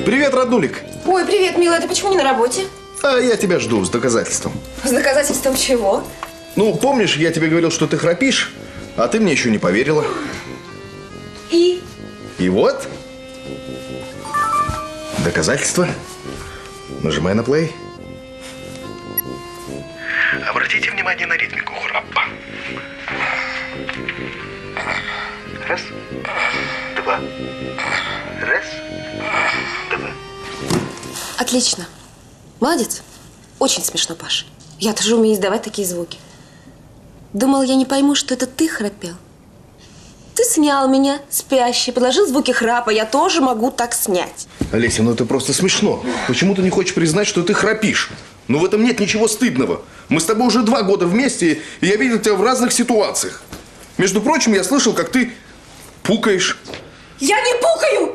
Привет, роднулик. Ой, привет, милая, ты почему не на работе? А я тебя жду с доказательством. С доказательством чего? Ну, помнишь, я тебе говорил, что ты храпишь, а ты мне еще не поверила. И? И вот. Доказательства. Нажимай на плей. Обратите внимание на ритмику храпа. Раз, два. Раз, два. Отлично. Молодец. Очень смешно, Паш. Я тоже умею издавать такие звуки. Думал, я не пойму, что это ты храпел. Ты снял меня, спящий, подложил звуки храпа. Я тоже могу так снять. Олеся, ну это просто смешно. Почему ты не хочешь признать, что ты храпишь? Ну в этом нет ничего стыдного. Мы с тобой уже 2 года вместе, и я видел тебя в разных ситуациях. Между прочим, я слышал, как ты пукаешь. Я не пукаю!